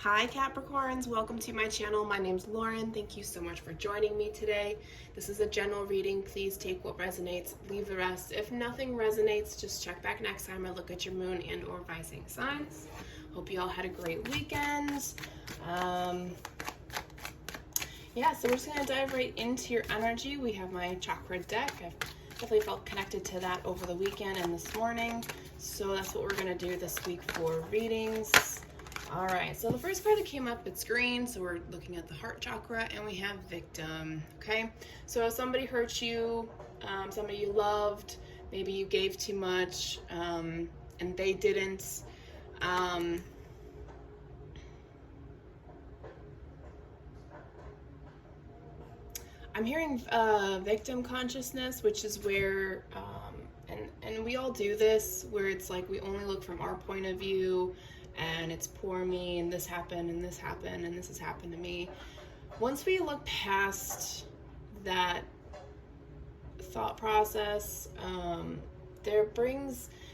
Hi Capricorns, welcome to my channel. My name's Lauren. Thank you so much for joining me today. This is a general reading. Please take what resonates, leave the rest. If nothing resonates, just check back next time I look at your moon and or rising signs. Hope you all had a great weekend. So we're just going to dive right into your energy. We have my chakra deck. I've definitely felt connected to that over the weekend and this morning. So that's what we're going to do this week for readings. All right, so the first card that came up, it's green, so we're looking at the heart chakra, and we have victim, okay? So if somebody hurt you, somebody you loved, maybe you gave too much, and they didn't, I'm hearing victim consciousness, which is where, and we all do this, where it's like we only look from our point of view, and it's poor me, and this happened, and this happened, and this has happened to me. Once we look past that thought process,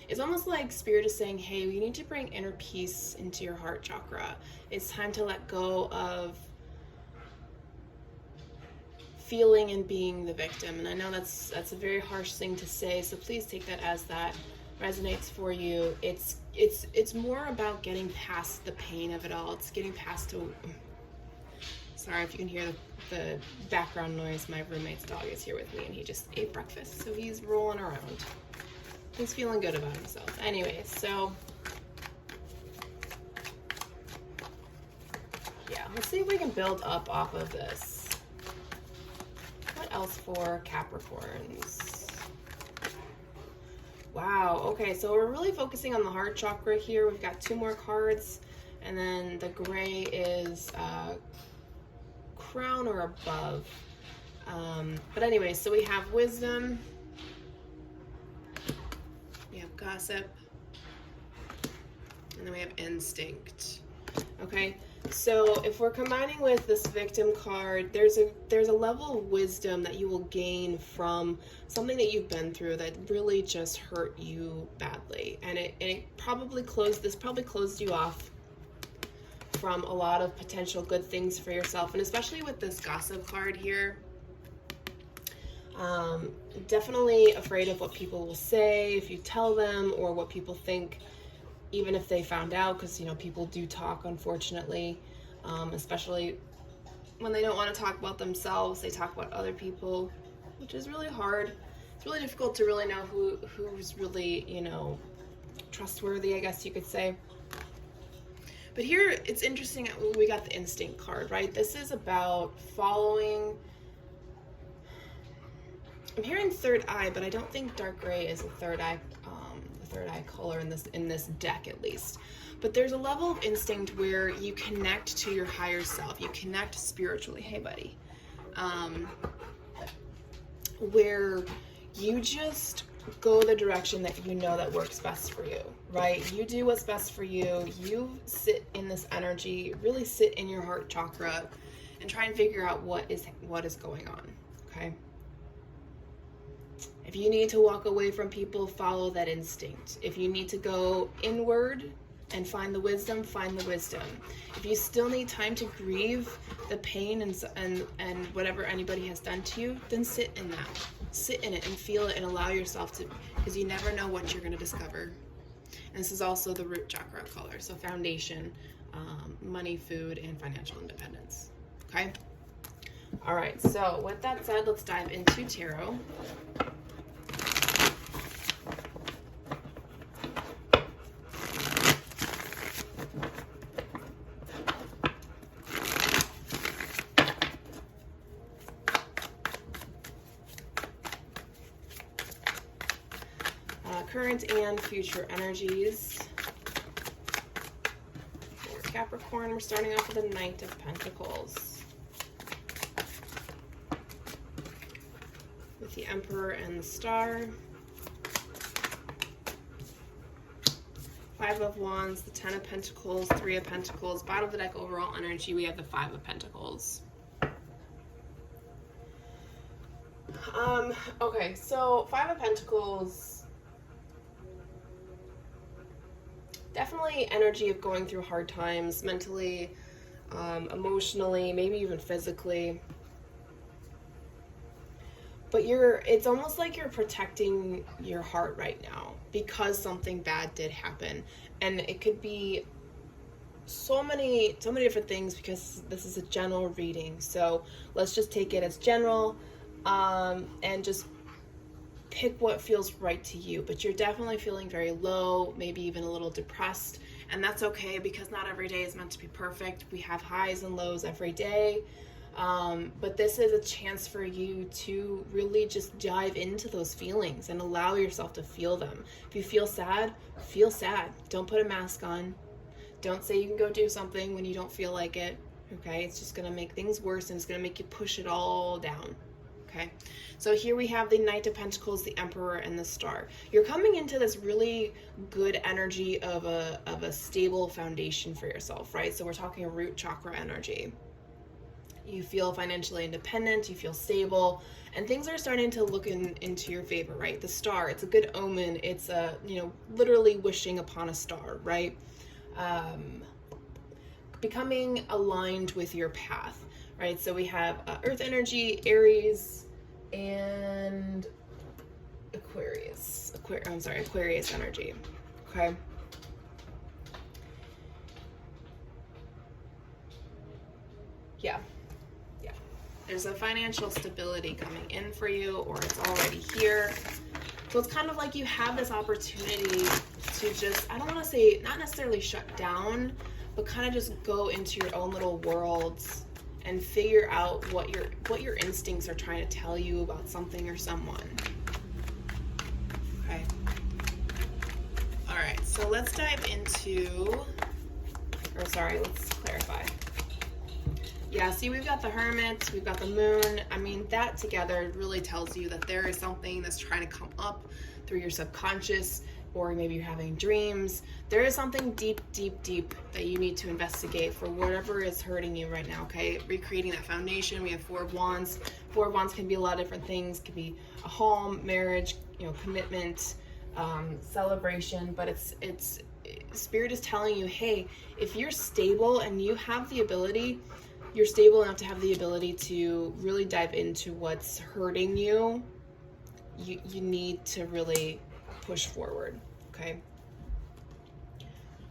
it's almost like Spirit is saying, hey, you need to bring inner peace into your heart chakra. It's time to let go of feeling and being the victim. And I know that's a very harsh thing to say, so please take that as that resonates for you. It's more about getting past the pain of it all. It's getting past sorry if you can hear the background noise. My roommate's dog is here with me and he just ate breakfast, so he's rolling around. He's feeling good about himself. Anyways, so yeah, let's see if we can build up off of this. What else for Capricorns? Wow, okay, so we're really focusing on the heart chakra here. We've got two more cards, and then the gray is crown or above. But anyway, so we have wisdom, we have gossip, and then we have instinct. Okay, so if we're combining with this victim card, there's a level of wisdom that you will gain from something that you've been through that really just hurt you badly, and it probably closed you off from a lot of potential good things for yourself. And especially with this gossip card here, definitely afraid of what people will say if you tell them, or what people think even if they found out, because people do talk, unfortunately, especially when they don't want to talk about themselves. They talk about other people, which is really hard. It's really difficult to really know who's really trustworthy, I guess you could say. But here it's interesting, we got the instinct card, right? This is about following. I'm hearing third eye, but I don't think dark gray is a third eye color in this deck, at least. But there's a level of instinct where you connect to your higher self, you connect spiritually, hey buddy, where you just go the direction that that works best for you, right? You do what's best for you. You sit in this energy, really sit in your heart chakra, and try and figure out what is going on. Okay, if you need to walk away from people, follow that instinct. If you need to go inward and find the wisdom, find the wisdom. If you still need time to grieve the pain and whatever anybody has done to you, then sit in that. Sit in it and feel it and allow yourself to, because you never know what you're going to discover. And this is also the root chakra color, so foundation, money, food, and financial independence. Okay? All right, so with that said, let's dive into tarot. Current and future energies for Capricorn. We're starting off with the Knight of Pentacles, with the Emperor and the Star, Five of Wands, the Ten of Pentacles, Three of Pentacles. Bottom of the deck overall energy, we have the Five of Pentacles. Okay, so Five of Pentacles definitely energy of going through hard times mentally, emotionally, maybe even physically. But it's almost like you're protecting your heart right now because something bad did happen. And it could be so many different things, because this is a general reading. So let's just take it as general, and just pick what feels right to you. But you're definitely feeling very low, maybe even a little depressed. And that's okay, because not every day is meant to be perfect. We have highs and lows every day. But this is a chance for you to really just dive into those feelings and allow yourself to feel them. If you feel sad, feel sad. Don't put a mask on. Don't say you can go do something when you don't feel like it. Okay? It's just going to make things worse, and it's going to make you push it all down. Okay? So here we have the Knight of Pentacles, the Emperor, and the Star. You're coming into this really good energy of a stable foundation for yourself, right? So we're talking root chakra energy. You feel financially independent, you feel stable, and things are starting to look into your favor, right? The Star, it's a good omen. It's literally wishing upon a star, right? Becoming aligned with your path, right? So we have Earth energy, Aries, and Aquarius energy, okay? Yeah. There's a financial stability coming in for you, or it's already here. So it's kind of like you have this opportunity to just, I don't want to say not necessarily shut down, but kind of just go into your own little worlds and figure out what your instincts are trying to tell you about something or someone. Okay. All right, so let's dive into, let's clarify. Yeah, see, we've got the Hermit, we've got the Moon. I mean, that together really tells you that there is something that's trying to come up through your subconscious, or maybe you're having dreams. There is something deep, deep, deep that you need to investigate for whatever is hurting you right now, okay? Recreating that foundation. We have Four of Wands. Four of Wands can be a lot of different things. It could be a home, marriage, commitment, celebration, but it's Spirit is telling you, hey, if you're stable and you have the ability, you're stable enough to have the ability to really dive into what's hurting you, you need to really push forward, okay?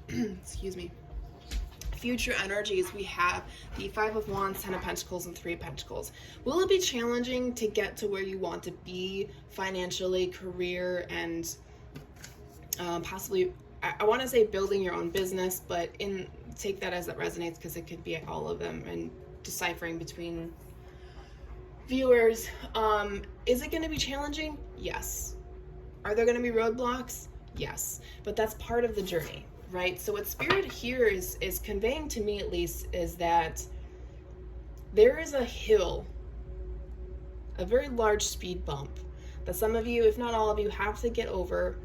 Excuse me. Future energies, we have the Five of Wands, Ten of Pentacles, and Three of Pentacles. Will it be challenging to get to where you want to be financially, career, and possibly, I want to say building your own business, but take that as it resonates, because it could be all of them, and deciphering between viewers. Is it going to be challenging? Yes. Are there going to be roadblocks? Yes. But that's part of the journey, right? So what Spirit here is conveying to me, at least, is that there is a hill, a very large speed bump that some of you, if not all of you, have to get over,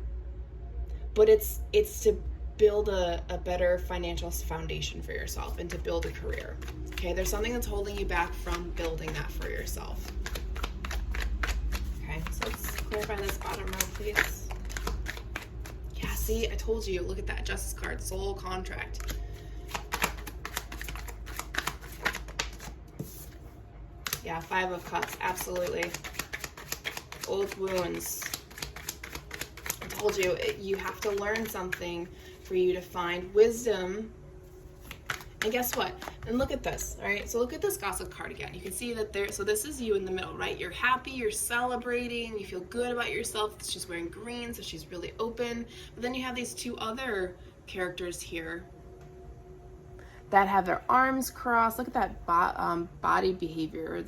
but it's to build a better financial foundation for yourself and to build a career. Okay, there's something that's holding you back from building that for yourself. Okay, so let's clarify this bottom row, please. Yeah, see, I told you, look at that Justice card, soul contract. Yeah, Five of Cups, absolutely. Old wounds. I told you, you have to learn something for you to find wisdom. And guess what? And look at this, all right? So look at this Gossip card again. You can see that so this is you in the middle, right? You're happy, you're celebrating, you feel good about yourself. She's wearing green, so she's really open. But then you have these two other characters here that have their arms crossed. Look at that body behavior,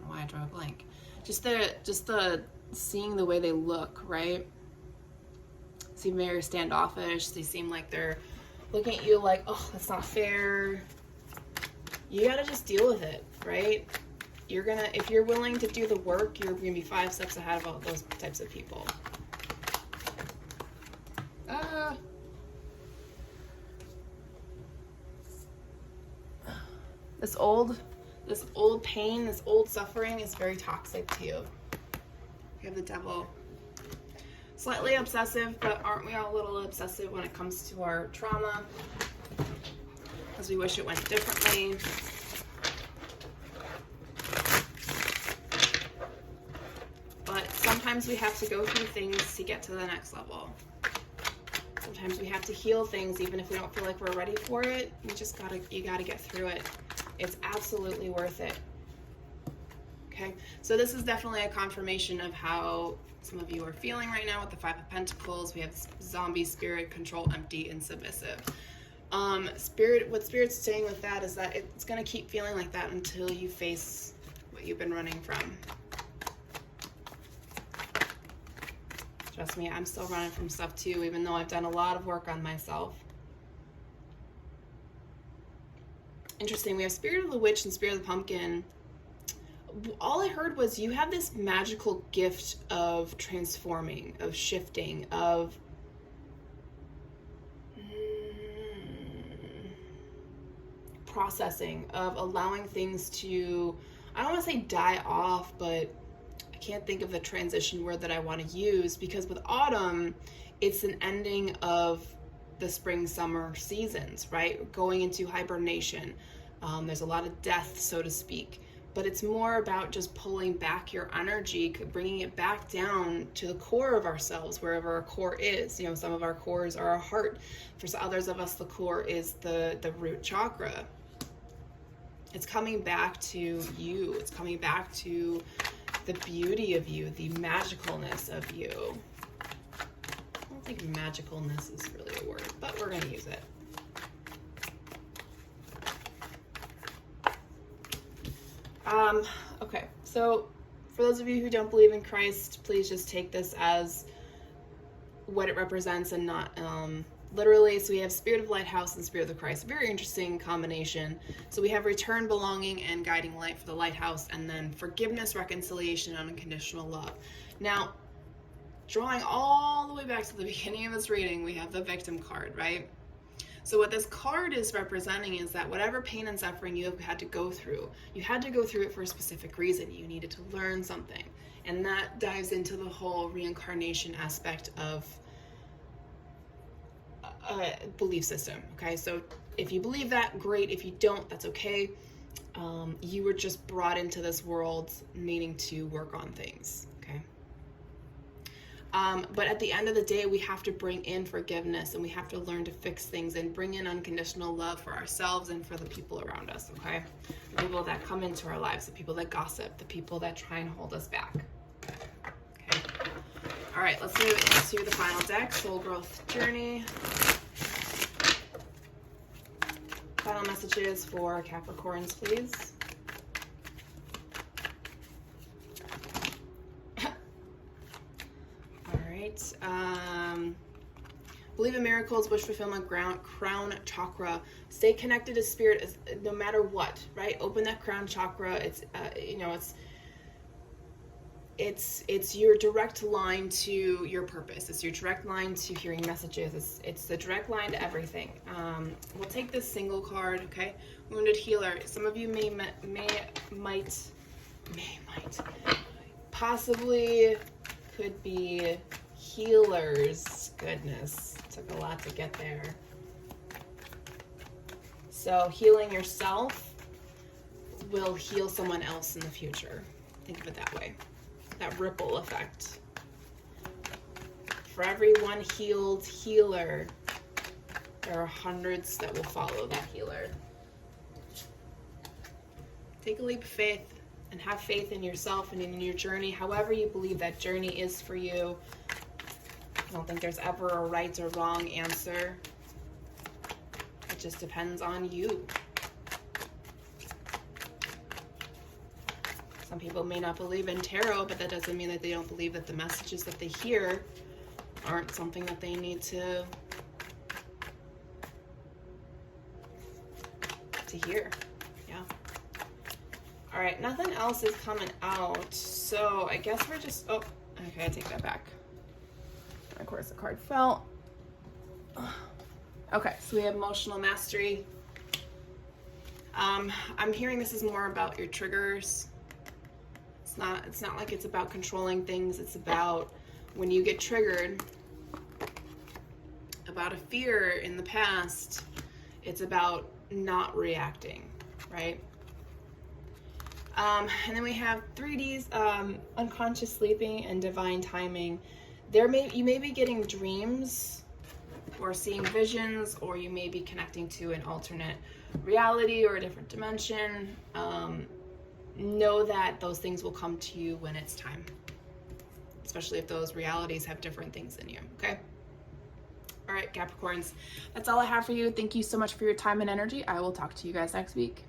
why I drew a blank. Just the seeing the way they look, right? Seem very standoffish. They seem like they're looking at you like, oh, that's not fair. You gotta just deal with it, right? If you're willing to do the work, you're gonna be 5 steps ahead of all those types of people. This old pain, this old suffering is very toxic to you. You have the Devil. Slightly obsessive, but aren't we all a little obsessive when it comes to our trauma? Because we wish it went differently. But sometimes we have to go through things to get to the next level. Sometimes we have to heal things even if we don't feel like we're ready for it. You gotta get through it. It's absolutely worth it. Okay, so this is definitely a confirmation of how some of you are feeling right now with the Five of Pentacles. We have zombie, spirit, control, empty, and submissive. What Spirit's saying with that is that it's gonna keep feeling like that until you face what you've been running from. Trust me, I'm still running from stuff too, even though I've done a lot of work on myself. Interesting, we have Spirit of the Witch and Spirit of the Pumpkin. All I heard was you have this magical gift of transforming, of shifting, of processing, of allowing things to, I don't want to say die off, but I can't think of the transition word that I want to use, because with autumn, it's an ending of the spring summer seasons, right? Going into hibernation. There's a lot of death, so to speak, but it's more about just pulling back your energy, bringing it back down to the core of ourselves, wherever our core is. You know, some of our cores are our heart. For others of us, the core is the root chakra. It's coming back to you. It's coming back to the beauty of you, the magicalness of you. I don't think magicalness is really a word, but we're going to use it. Okay, so for those of you who don't believe in Christ, please just take this as what it represents and not literally. So we have Spirit of Lighthouse and Spirit of the Christ. Very interesting combination. So we have return, belonging, and guiding light for the lighthouse, and then forgiveness, reconciliation, and unconditional love. Now, drawing all the way back to the beginning of this reading, we have the victim card, right? So what this card is representing is that whatever pain and suffering you have had to go through, you had to go through it for a specific reason. You needed to learn something. And that dives into the whole reincarnation aspect of a belief system, okay? So if you believe that, great. If you don't, that's okay. You were just brought into this world needing to work on things, okay? But at the end of the day, we have to bring in forgiveness, and we have to learn to fix things and bring in unconditional love for ourselves and for the people around us, okay? The people that come into our lives, the people that gossip, the people that try and hold us back. Okay. All right, let's move into the final deck, Soul Growth Journey. Final messages for Capricorns, please. Believe in miracles, wish fulfillment, crown chakra. Stay connected to spirit no matter what, right? Open that crown chakra. It's it's your direct line to your purpose. It's your direct line to hearing messages. It's the direct line to everything. We'll take this single card, okay? Wounded healer. Some of you might possibly could be healers. Goodness, took a lot to get there. So healing yourself will heal someone else in the future. Think of it that way. That ripple effect. For every one healed healer, there are hundreds that will follow that healer. Take a leap of faith and have faith in yourself and in your journey, however you believe that journey is for you. I don't think there's ever a right or wrong answer. It just depends on you. Some people may not believe in tarot, but that doesn't mean that they don't believe that the messages that they hear aren't something that they need to hear. Yeah. All right, nothing else is coming out, so I guess we're just, oh, okay, I take that back. Of course, the card fell. Okay, so we have emotional mastery. I'm hearing this is more about your triggers. It's not like it's about controlling things. It's about when you get triggered about a fear in the past, it's about not reacting, right? And then we have 3Ds, unconscious sleeping and divine timing. You may be getting dreams or seeing visions, or you may be connecting to an alternate reality or a different dimension. Know that those things will come to you when it's time, especially if those realities have different things in you, okay? All right, Capricorns, that's all I have for you. Thank you so much for your time and energy. I will talk to you guys next week.